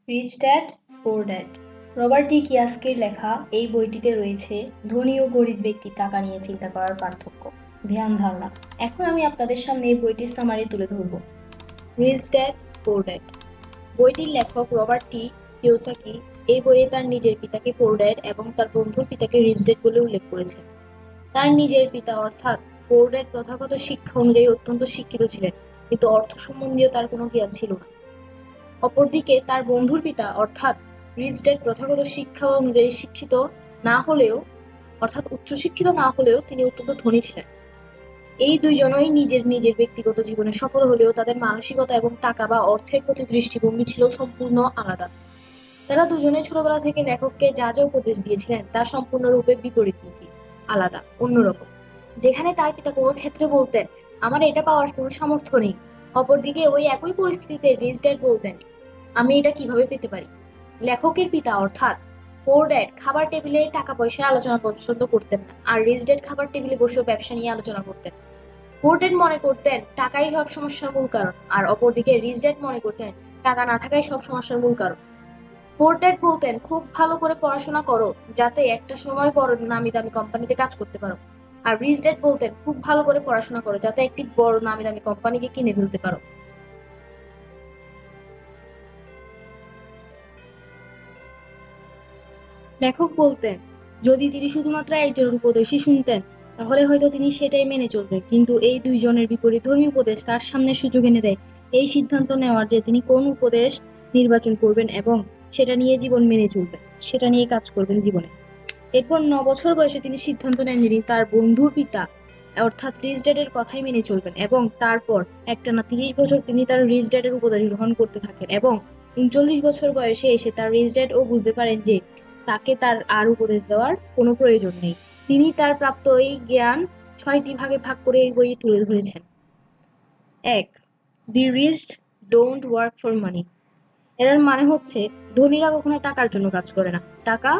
Rich dad poor dad Robert T কিয়াসকির লেখা এই বইটিতে রয়েছে ধনী ও গরিব ব্যক্তির টাকা নিয়ে চিন্তা করার পার্থক্য, ধ্যান ধারণা। এখন আমি আপনাদের সামনে এই বইটির সামারি তুলে ধরব। রিচ ড্যাড পোর ড্যাড বইটির লেখক রবার্ট টি কিওসাকি এই বইয়ে তার নিজের পিতাকে পোর ড্যাড এবং তার বন্ধুর পিতাকে রিচ ড্যাড বলে উল্লেখ করেছেন। তার নিজের পিতা অর্থাৎ পোর ড্যাড প্রথাগত শিক্ষা অনুযায়ী অত্যন্ত শিক্ষিত ছিলেন, কিন্তু অর্থ সম্বন্ধীয় তার কোনো জ্ঞান ছিল না। অপরদিকে তার বন্ধুর পিতা অর্থাৎ রিচ ড্যাড প্রথাগত শিক্ষা অনুযায়ী শিক্ষিত না হলেও অর্থাৎ উচ্চশিক্ষিত না হলেও তিনি অত্যন্ত ধনী ছিলেন। এই দুইজনই নিজের নিজের ব্যক্তিগত জীবনে সফল হলেও তাদের মানসিকতা এবং টাকা বা অর্থের প্রতি দৃষ্টিভঙ্গি ছিল সম্পূর্ণ আলাদা। তারা দুজনে ছোটবেলা থেকে লেখককে যা যা উপদেশ দিয়েছিলেন তা সম্পূর্ণরূপে বিপরীতমুখী, আলাদা, অন্যরকম। যেখানে তার পিতা কোনো ক্ষেত্রে বলতেন, আমার এটা পাওয়ার কোনো সামর্থ্য নেই, অপরদিকে ওই একই পরিস্থিতিতে রিচ ড্যাড বলতেন, আমি এটা কিভাবে পেতে পারি। লেখকের পিতা অর্থাৎ পোর ড্যাড খাবার টেবিলে টাকা পয়সার আলোচনা পছন্দ করতেন না, আর রিচ ড্যাড খাবার টেবিলে বসেও ব্যবসা নিয়ে আলোচনা করতেন। পোর ড্যাড মনে করতেন টাকাই সব সমস্যার মূল কারণ, আর অপরদিকে রিচ ড্যাড মনে করতেন টাকা না থাকাই সব সমস্যার মূল কারণ। পোর ড্যাড বলতেন খুব ভালো করে পড়াশোনা করো যাতে একটা সময় বড় নামি দামি কোম্পানিতে কাজ করতে পারো, আর রিচ ড্যাড বলতেন খুব ভালো করে পড়াশোনা করো যাতে একটি বড় নামি দামি কোম্পানিকে কিনে ফেলতে পারো। লেখক বলতেন যদি তিনি শুধুমাত্র একজনের উপদেশই শুনতেন তাহলে হয়তো তিনি সেটাই মেনে চলতেন, কিন্তু এই দুইজনের বিপরীতধর্মী উপদেশ তার সামনে সুযোগ এনে দেয় এই সিদ্ধান্ত নেওয়ার যে তিনি কোন উপদেশ নির্বাচন করবেন এবং সেটা নিয়ে জীবন মেনে চলবেন, সেটা নিয়ে কাজ করবেন জীবনে। এরপর 9 বছর বয়সে তিনি সিদ্ধান্ত নেন তিনি তার বন্ধুর পিতা অর্থাৎ রিচ ড্যাডের কথাই মেনে চলবেন, এবং তারপর একটানা 30 বছর তিনি তার রিচ ড্যাডের উপদেশ গ্রহণ করতে থাকেন, এবং 39 বছর বয়সে এসে তার রিচ ড্যাড ও বুঝতে পারেন যে তাকে তার আর উপদেশ দেওয়ার কোনো প্রয়োজন নেই। তিনি তার প্রাপ্ত এই জ্ঞান 6টি ভাগে ভাগ করে এই বইয়ে তুলে ধরেছেন। 1. The rich don't work for money. এর মানে হচ্ছে ধনীরা কখনো টাকার জন্য কাজ করে না, টাকা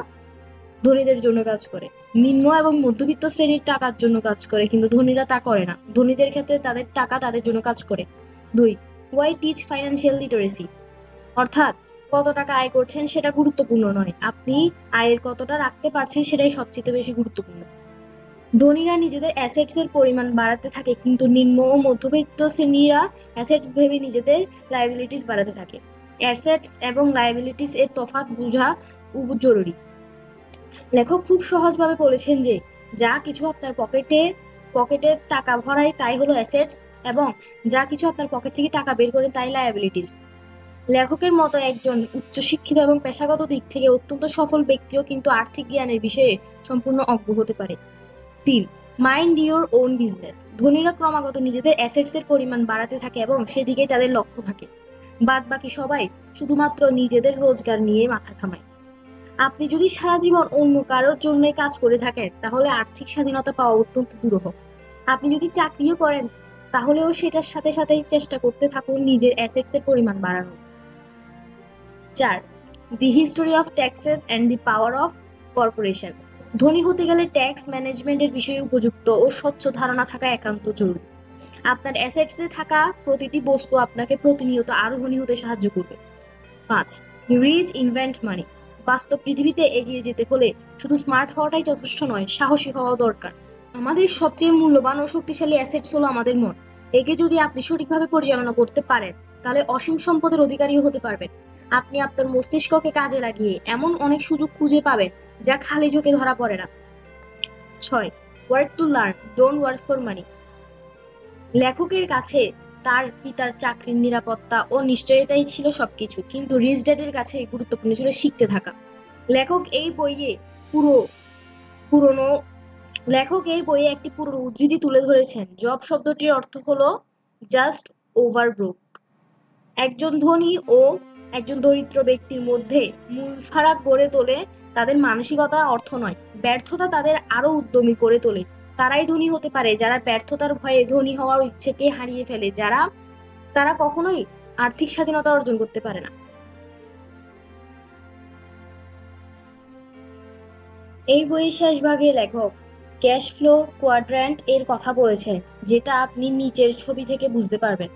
ধনীদের জন্য কাজ করে। নিম্ন এবং মধ্যবিত্ত শ্রেণীর টাকার জন্য কাজ করে, কিন্তু ধনীরা তা করে না। ধনীদের ক্ষেত্রে তাদের টাকা তাদের জন্য কাজ করে। 2. Why teach financial literacy. অর্থাৎ কত টাকা আয় করছেন সেটা গুরুত্বপূর্ণ নয়, আপনি আয়ের কতটা রাখতে পারছেন সেটাই সবচেয়ে বেশি গুরুত্বপূর্ণ। ধনীরা নিজেদের অ্যাসেটস এর পরিমাণ বাড়াতে থাকে, কিন্তু নিম্ন ও মধ্যবিত্ত শ্রেণীরা অ্যাসেটস ভেবে নিজেদের লায়াবিলিটিস বাড়াতে থাকে। অ্যাসেটস এবং লায়াবিলিটিস এর তফাৎ বোঝা জরুরি। লেখক খুব সহজভাবে বলেছেন যে যা কিছু আপনার পকেটে টাকা ভরায় তাই হলো অ্যাসেটস, এবং যা কিছু আপনার পকেট থেকে টাকা বের করে তাই লায়াবিলিটিস। লেখকের মতো একজন উচ্চশিক্ষিত এবং পেশাগত দিক থেকে অত্যন্ত সফল ব্যক্তিও কিন্তু আর্থিক জ্ঞানের বিষয়ে সম্পূর্ণ অজ্ঞ হতে পারে। 3. Mind your own business. ধনীরা ক্রমাগত নিজেদের অ্যাসেটস এর পরিমাণ বাড়াতে থাকে এবং সেদিকেই তাদের লক্ষ্য থাকে। বাদ বাকি সবাই শুধুমাত্র নিজেদের রোজগার নিয়ে মাথা ঘামায়। আপনি যদি সারা জীবন অন্য কারোর জন্য কাজ করে থাকেন তাহলে আর্থিক স্বাধীনতা পাওয়া অত্যন্ত দুরূহ। আপনি যদি চাকরিও করেন তাহলেও সেটার সাথে সাথে চেষ্টা করতে থাকুন নিজের অ্যাসেটস এর পরিমাণ বাড়ানোর। 4. The history of taxes and the power of corporations. ধনী হতে গেলে ট্যাক্স ম্যানেজমেন্টের বিষয়ে উপযুক্ত ও স্বচ্ছ ধারণা থাকা একান্ত জরুরি। আপনার অ্যাসেটসে থাকা প্রতিটি বস্তু আপনাকে প্রতিনিয়ত আরো ধনী হতে সাহায্য করবে। 5. রিচ ইনভেন্ট মানি। বাস্তব পৃথিবীতে এগিয়ে যেতে হলে শুধু স্মার্ট হওয়াটাই যথেষ্ট নয়, সাহসী হওয়া দরকার। আমাদের সবচেয়ে মূল্যবান ও শক্তিশালী অ্যাসেটস হলো আমাদের মন। একে যদি আপনি সঠিকভাবে পরিচালনা করতে পারেন তাহলে অসীম সম্পদের অধিকারীও হতে পারবেন। আপনি আপনার মস্তিষ্ককে কাজে লাগিয়ে এমন অনেক সুযোগ খুঁজে পাবেন যা খালি চোখে ধরা পড়ে না। 6. Work to learn, don't work for মানি। লেখকের কাছে তার পিতার চাকরির নিরাপত্তা ও নিশ্চয়তাই ছিল সবকিছু, কিন্তু রিচ ড্যাডের কাছে গুরুত্বপূর্ণ ছিল শিখতে থাকা। লেখক এই বইয়ে পুরো পুরনো লেখক এই বইয়ে একটি পুরনো উদ্ধৃতি তুলে ধরেছেন। জব শব্দটির অর্থ হলো জাস্ট ওভার ব্রোক। একজন ধনী ও একজন দরিদ্র ব্যক্তির মধ্যে মূল ফারাক গড়ে তোলে তাদের মানসিকতা, অর্থ নয়। ব্যর্থতা তাদের আরো উদ্যমী করে তোলে। তারাই ধনী হতে পারে যারা ব্যর্থতার ভয়ে ধনী হওয়ার ইচ্ছেকে হারিয়ে ফেলে, তারা কখনোই আর্থিক স্বাধীনতা অর্জন করতে পারে না। এই বইয়ের শেষ ভাগে লেখক ক্যাশ ফ্লো কোয়াড্র্যান্ট এর কথা বলেছেন, যেটা আপনি নিচের ছবি থেকে বুঝতে পারবেন।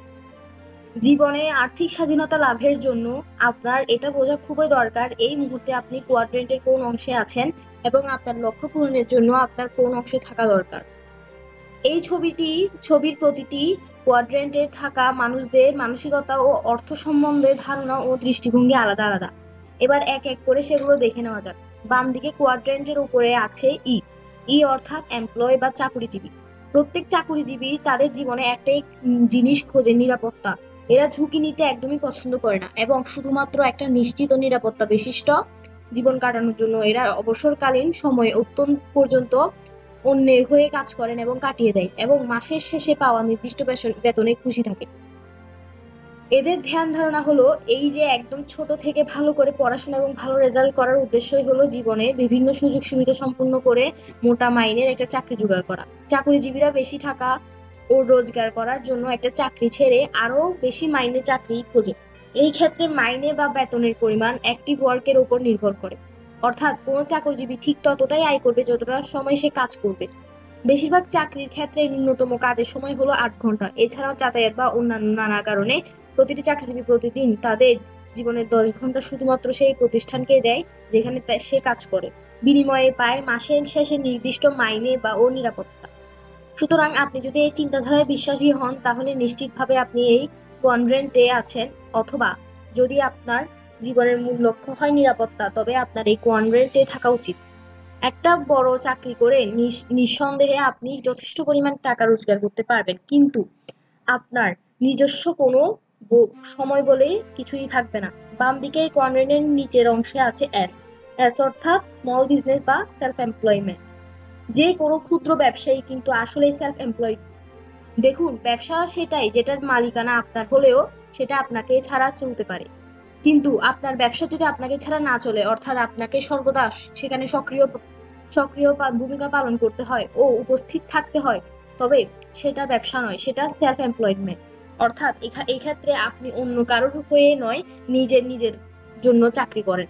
জীবনে আর্থিক স্বাধীনতা লাভের জন্য আপনার এটা বোঝা খুবই দরকার এই মুহূর্তে আপনি কোয়াড্রেন্টের কোন অংশে আছেন এবং আপনার লক্ষ্য পূরণের জন্য আপনার কোন অংশে থাকা দরকার। এই ছবির প্রতিটি কোয়াড্রেন্টে থাকা মানুষদের মানসিকতা ও অর্থ সম্বন্ধে ধারণা ও দৃষ্টিভঙ্গি আলাদা আলাদা। এবার এক এক করে সেগুলো দেখে নেওয়া যাক। বাম দিকে কোয়াড্রেন্টের উপরে আছে ই। ই অর্থাৎ এমপ্লয় বা চাকুরিজীবী। প্রত্যেক চাকুরিজীবী তাদের জীবনে একটাই জিনিস খোঁজে, নিরাপত্তা। এরা ঝুঁকি নিতে একদমই পছন্দ করে না এবং শুধুমাত্র একটা নিশ্চিত ও নিরাপত্তা বিশিষ্ট জীবন কাটানোর জন্য এরা অবসরকালীন সময় অত্যন্ত পর্যন্ত অন্যের হয়ে কাজ করেন এবং কাটিয়ে দেয় এবং মাসের শেষে পাওয়া নির্দিষ্ট বেতনে খুশি থাকে। এদের ধ্যান ধারণা হলো এই যে একদম ছোট থেকে ভালো করে পড়াশোনা এবং ভালো রেজাল্ট করার উদ্দেশ্যই হলো জীবনে বিভিন্ন সুযোগ সুবিধা সম্পূর্ণ করে মোটা মাইনের একটা চাকরি জোগাড় করা। চাকরিজীবীরা বেশি টাকা ও রোজগার করার জন্য একটা চাকরি ছেড়ে আরো বেশি মাইনে চাকরি খোঁজে। এই ক্ষেত্রে মাইনে বা বেতনের পরিমাণ অ্যাক্টিভ ওয়ার্কের উপর নির্ভর করে, অর্থাৎ কোনো চাকরিজীবী ঠিক ততটাই আয় করবে যতটা সময় সে কাজ করবে। বেশিরভাগ চাকরির ক্ষেত্রে ন্যূনতম কাজের সময় হলো 8 ঘন্টা। এছাড়াও যাতায়াত বা অন্যান্য নানা কারণে প্রতিটি চাকরিজীবী প্রতিদিন তাদের জীবনের 10 ঘন্টা শুধুমাত্র সেই প্রতিষ্ঠানকে দেয় যেখানে সে কাজ করে, বিনিময়ে পায় মাসের শেষে নির্দিষ্ট মাইনে বা ও নিরাপত্তা। সুতরাং আপনি যদি এই চিন্তাধারায় বিশ্বাসী হন তাহলে নিশ্চিতভাবে আপনি এই কোয়াড্রেন্টে আছেন, অথবা যদি আপনার জীবনের মূল লক্ষ্য হয় নিরাপত্তা তবে আপনার এই কোয়াড্রেন্টে থাকা উচিত। একটা বড় চাকরি করে নিঃসন্দেহে আপনি যথেষ্ট পরিমাণ টাকা রোজগার করতে পারবেন, কিন্তু আপনার নিজস্ব কোনো সময় বলে কিছুই থাকবে না। বাম দিকে এই কোয়াড্রেন্টের নিচের অংশে আছে এস। এস অর্থাৎ স্মল বিজনেস বা সেলফ এমপ্লয়মেন্ট। যে কোনো ক্ষুদ্র ব্যবসায়ী কিন্তু আসলে সেলফ এমপ্লয়েড। দেখুন, ব্যবসা সেটাই যেটার মালিকানা আপনার হলেও সেটা আপনাকে ছাড়া চলতে পারে, কিন্তু আপনার ব্যবসা যদি আপনাকে ছাড়া না চলে, অর্থাৎ আপনাকে সর্বদা সেখানে সক্রিয় সক্রিয় ভূমিকা পালন করতে হয় ও উপস্থিত থাকতে হয়, তবে সেটা ব্যবসা নয়, সেটা সেলফ এমপ্লয়মেন্ট। অর্থাৎ এই ক্ষেত্রে আপনি অন্য কারোর হয়ে নয়, নিজের জন্য চাকরি করেন।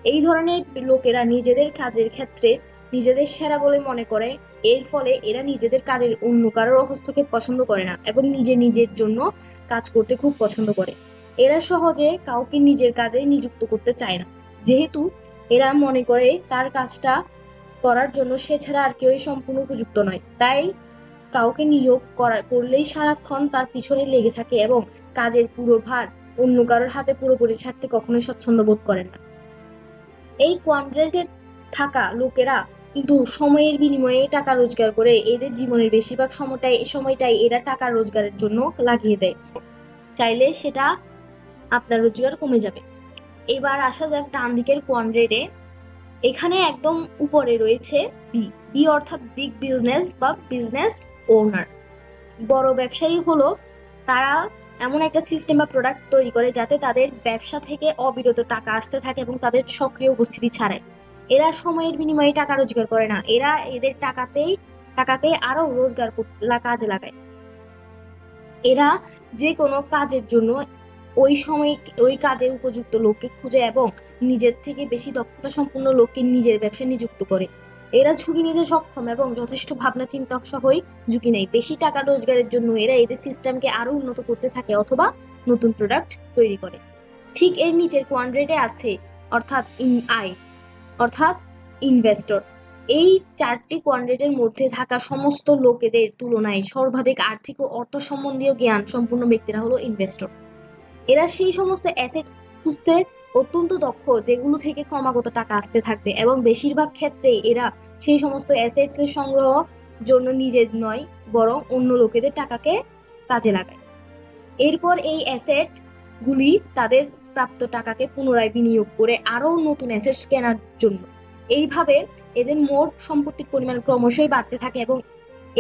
এই ধরনের লোকেরা নিজেদের কাজের ক্ষেত্রে নিজেদের সেরা বলে মনে করে। এর ফলে এরা নিজেদের কাজের অন্য কারোর হস্তক্ষেপ পছন্দ করে না এবং নিজের জন্য কাজ করতে খুব পছন্দ করে। এরা সহজে কাউকে নিজের কাজে নিযুক্ত করতে চায় না, যেহেতু এরা মনে করে তার কাজটা করার জন্য সে ছাড়া আর কেউই সম্পূর্ণ উপযুক্ত নয়। তাই কাউকে নিয়োগ করলেই সারাক্ষণ তার পিছনে লেগে থাকে এবং কাজের পুরো ভার অন্য কারোর হাতে পুরোপুরি ছাড়তে কখনোই স্বচ্ছন্দ বোধ করেন না। এই কোয়াড্রেন্টে থাকা লোকেরা কিন্তু সময়ের বিনিময়ে টাকা রোজগার করে। এদের জীবনের বেশিরভাগ সময়টাই এরা টাকা রোজগারের জন্য লাগিয়ে দেয়, চাইলে সেটা আপনার রোজগার কমে যাবে। এবার আসা যাক ডান দিকের কোয়াড্রেন্টে। এখানে একদম উপরে রয়েছে বি। বি অর্থাৎ বিগ বিজনেস বা বিজনেস ওনার। বড় ব্যবসায়ী হলো তারা এমন একটা সিস্টেম বা প্রোডাক্ট তৈরি করে যাতে তাদের ব্যবসা থেকে অবিরত টাকা আসতে থাকে এবং তাদের সক্রিয় উপস্থিতি ছাড়ায়। এরা সময়ের বিনিময়ে টাকা রোজগার করে না, এরা এদের টাকাতে আরো রোজগার কাজে লাগায়। এরা যে কোনো কাজের জন্য ওই কাজের উপযুক্ত লোককে খুঁজে এবং নিজের থেকে বেশি দক্ষতা সম্পন্ন লোককে নিজের ব্যবসায় নিযুক্ত করে। এরা ঝুঁকি নিতে সক্ষম এবং যথেষ্ট ভাবনা চিন্তা সহই ঝুঁকি নেয়। বেশি টাকা রোজগারের জন্য এরা এদের সিস্টেমকে আরো উন্নত করতে থাকে অথবা নতুন প্রোডাক্ট তৈরি করে। ঠিক এর নিচের কোয়াড্রেন্টে আছে অর্থাৎ ইনভেস্টর। এই চারটি কোয়াড্রেন্টের মধ্যে থাকা সমস্ত লোকেদের তুলনায় সর্বাধিক আর্থিক ও অর্থ সম্বন্ধীয় জ্ঞান সম্পূর্ণ ব্যক্তিরা হলো ইনভেস্টর। এরা সেই সমস্ত অ্যাসেটস খুঁজতে অত্যন্ত দক্ষ যেগুলো থেকে ক্রমাগত টাকা আসতে থাকবে এবং বেশিরভাগ ক্ষেত্রে এরা সেই সমস্ত অ্যাসেটস এর সংগ্রহ জন্য নিজের নয় বরং অন্য লোকেদের টাকাকে কাজে লাগায়। এরপর এই অ্যাসেট গুলি তাদের প্রাপ্ত টাকাকে পুনরায় বিনিয়োগ করে আরো নতুন অ্যাসেটস কেনার জন্য। এইভাবে এদের মোট সম্পত্তির পরিমাণ ক্রমশই বাড়তে থাকে এবং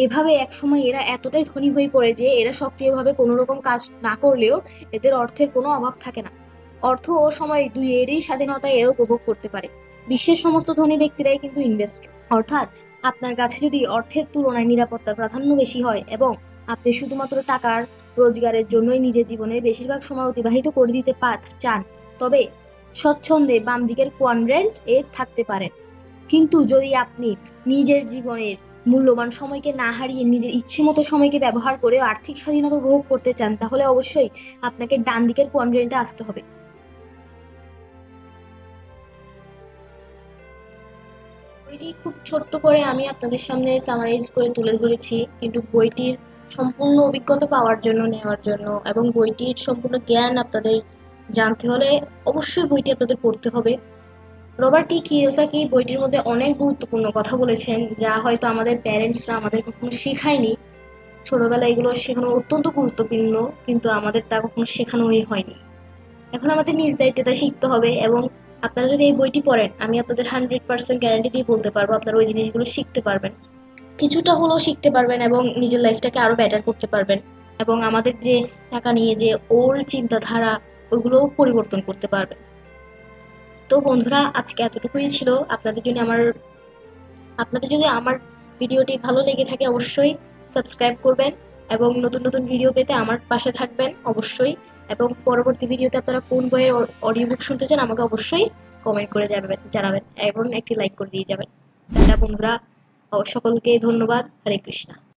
এভাবে একসময় এরা এতটাই ধনী হয়ে পড়ে যে এরা সক্রিয়ভাবে কোনো রকম কাজ না করলেও এদের অর্থের কোনো অভাব থাকে না। অর্থ ও সময় দুই এরই স্বাধীনতা এরা উপভোগ করতে পারে। বিশ্বের সমস্ত ধনী ব্যক্তিরাই কিন্তু ইনভেস্টর। অর্থাৎ আপনার কাছে যদি অর্থের তুলনায় নিরাপত্তার প্রাধান্য বেশি হয় এবং আপনি শুধুমাত্র টাকার রোজগারের জন্যই নিজের জীবনের বেশিরভাগ সময় অতিবাহিত করে দিতে চান, তবে স্বচ্ছন্দে বাম দিকের কোয়াড্রেন্ট এ থাকতে পারেন। কিন্তু যদি আপনি নিজের জীবনের মূল্যবান সময়কে না হারিয়ে নিজের ইচ্ছে মতো সময়কে ব্যবহার করে আর্থিক স্বাধীনতা উপভোগ করতে চান, তাহলে অবশ্যই আপনাকে ডান দিকের কোয়াড্রেন্টে আসতে হবে। বইটি খুব ছোট্ট করে আমি আপনাদের সামনে সামারাইজ করে তুলে ধরেছি, কিন্তু বইটির সম্পূর্ণ অভিজ্ঞতা পাওয়ার জন্য, নেওয়ার জন্য এবং বইটির সম্পূর্ণ জ্ঞান আপনাদের জানতে হলে অবশ্যই বইটি আপনাদের পড়তে হবে। রবার্ট টি কিওসাকি বইটির মধ্যে অনেক গুরুত্বপূর্ণ কথা বলেছেন, যা হয়তো আমাদের প্যারেন্টসরা আমাদের কখনো শেখায়নি। ছোটবেলায় এগুলো শেখানো অত্যন্ত গুরুত্বপূর্ণ, কিন্তু আমাদের তা কখনো শেখানোই হয়নি। এখন আমাদের নিজ দায়িত্বে তা শিখতে হবে, এবং আপনারা যদি এই বইটি পড়েন, আমি আপনাদের 100% গ্যারান্টি দিয়ে বলতে পারবো আপনারা ওই জিনিসগুলো শিখতে পারবেন, কিছুটা হলেও শিখতে পারবেন এবং নিজের লাইফটাকে আরো বেটার করতে পারবেন। এবং আমাদের যে টাকা নিয়ে যে ওল্ড চিন্তাধারা, ওইগুলোও পরিবর্তন করতে পারবেন। তো বন্ধুরা, আজকে এতটুকুই ছিল। আপনাদের যদি আমার ভিডিওটি ভালো লেগে থাকে অবশ্যই সাবস্ক্রাইব করবেন, এবং নতুন নতুন ভিডিও পেতে আমার পাশে থাকবেন অবশ্যই। এবং পরবর্তী ভিডিওতে আপনারা কোন বইয়ের অডিও বুক শুনতে চান আমাকে অবশ্যই কমেন্ট করে জানাবেন এবং একটি লাইক করে দিয়ে যাবেন। টাটা বন্ধুরা, সকলকে ধন্যবাদ। হরে কৃষ্ণা।